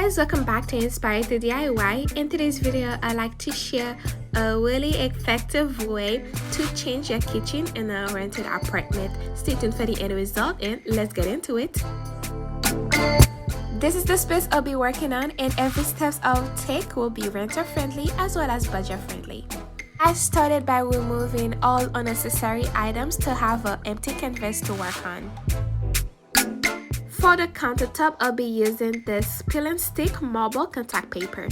guys, welcome back to Inspired to DIY. In today's video, I'd like to share a really effective way to change your kitchen in a rented apartment. Stay tuned for the end result and let's get into it. This is the space I'll be working on, and every step I'll take will be renter friendly as well as budget friendly. I started by removing all unnecessary items to have an empty canvas to work on. For the countertop, I'll be using this peel and stick marble contact paper.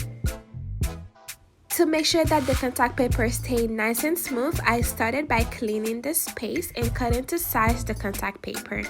To make sure that the contact paper stays nice and smooth, I started by cleaning the space and cutting to size the contact paper.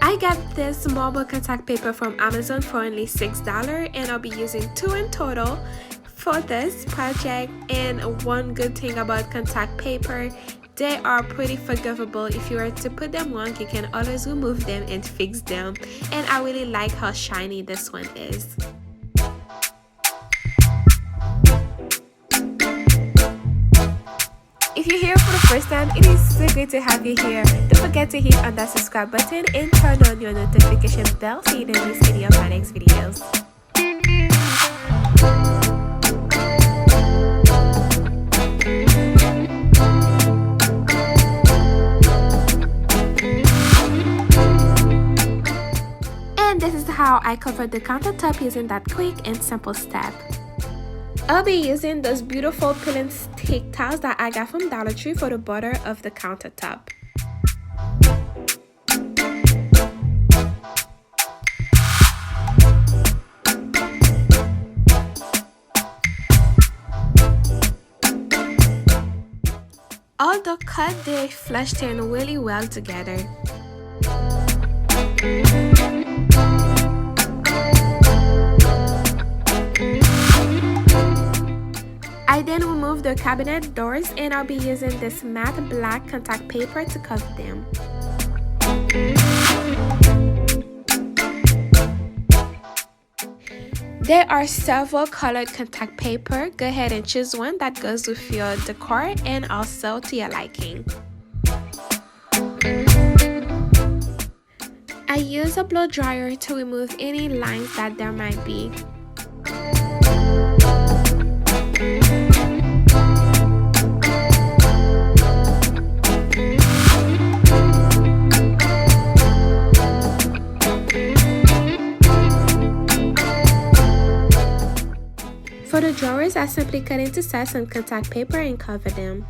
I got this marble contact paper from Amazon for only $6, and I'll be using 2 in total for this project. And one good thing about contact paper, they are pretty forgivable. If you were to put them wrong, you can always remove them and fix them. And I really like how shiny this one is. If you're here for the first time, it is so great to have you here. Don't forget to hit on that subscribe button and turn on your notification bell so you don't miss any of my next videos. This is how I covered the countertop using that quick and simple step. I'll be using those beautiful peel and stick tiles that I got from Dollar Tree for the border of the countertop. All the cut, they flushed in really well together. I then remove the cabinet doors, and I'll be using this matte black contact paper to cover them. There are several colored contact paper. Go ahead and choose one that goes with your decor and also to your liking. I use a blow dryer to remove any lines that there might be. For the drawers, I simply cut into size some contact paper and cover them.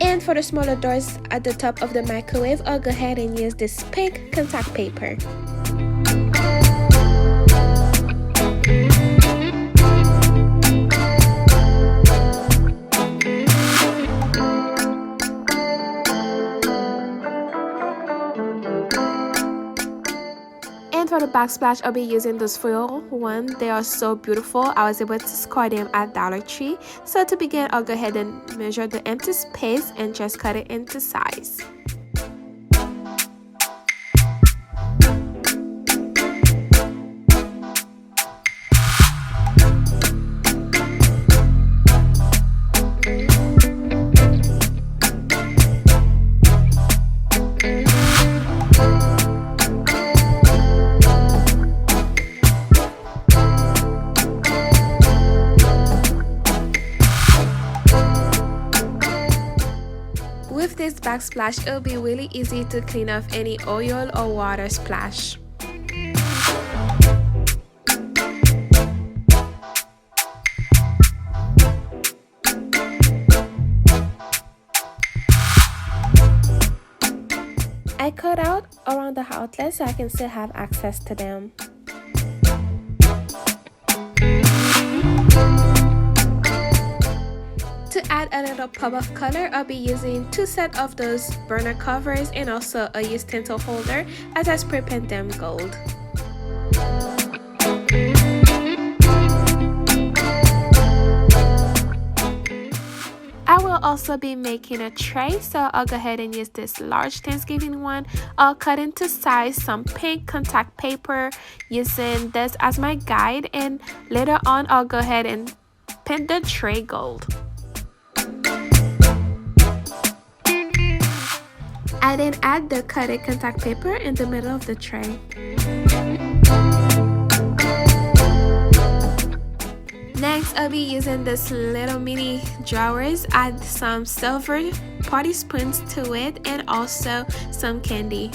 And for the smaller doors at the top of the microwave, I'll go ahead and use this pink contact paper. And for the backsplash, I'll be using those foil ones. They are so beautiful. I was able to score them at Dollar Tree. So to begin, I'll go ahead and measure the empty space and just cut it into size. With this backsplash, it'll be really easy to clean off any oil or water splash. I cut out around the outlets so I can still have access to them. To add a little pop of color, I'll be using 2 sets of those burner covers and also a used stencil holder as I spray paint them gold. I will also be making a tray, so I'll go ahead and use this large Thanksgiving one. I'll cut into size some pink contact paper using this as my guide, and later on I'll go ahead and paint the tray gold. I then add the cutted contact paper in the middle of the tray. Next, I'll be using this little mini drawers, add some silver party spoons to it and also some candy.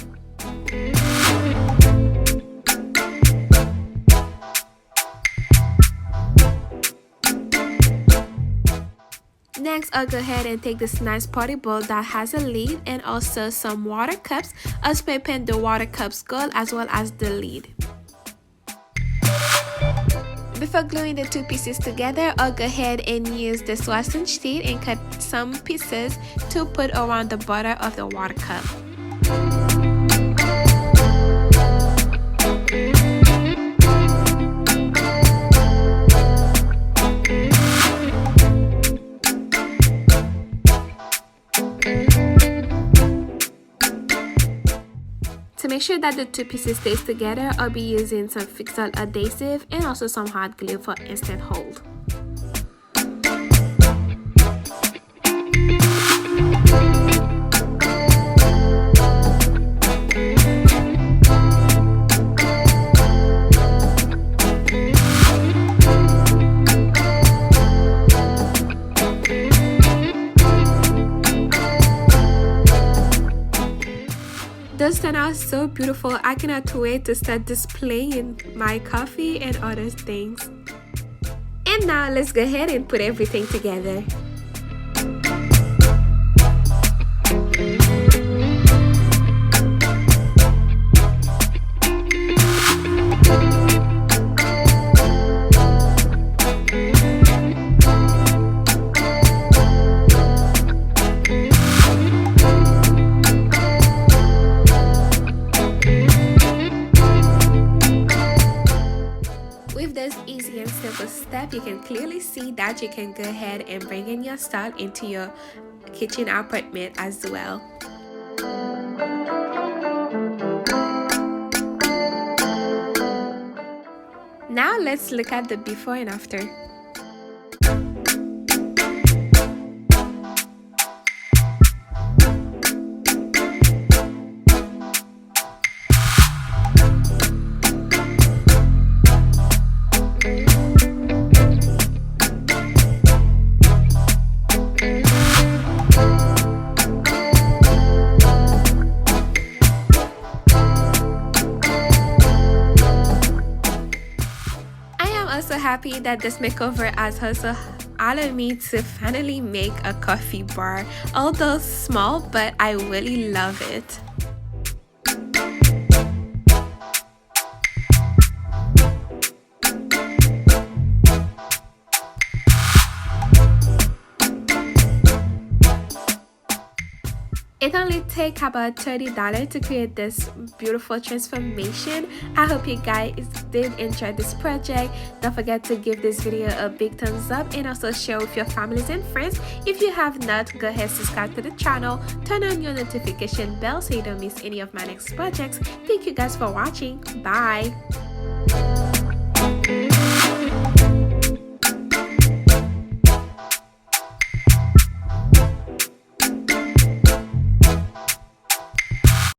Next, I'll go ahead and take this nice party bowl that has a lid and also some water cups. I'll spray paint the water cups gold as well as the lid. Before gluing the two pieces together, I'll go ahead and use this lozenge sheet and cut some pieces to put around the border of the water cup. To make sure that the two pieces stays together, I'll be using some fixed-out adhesive and also some hot glue for instant hold. Those turn out so beautiful. I cannot wait to start displaying my coffee and other things. And now let's go ahead and put everything together. Easy and simple step, you can clearly see that you can go ahead and bring in your style into your kitchen apartment as well. Now let's look at the before and after. So happy that this makeover has also allowed me to finally make a coffee bar, although small, but I really love it. It only takes about $30 to create this beautiful transformation. I hope you guys did enjoy this project. Don't forget to give this video a big thumbs up and also share with your families and friends. If you have not, go ahead and subscribe to the channel. Turn on your notification bell so you don't miss any of my next projects. Thank you guys for watching. Bye.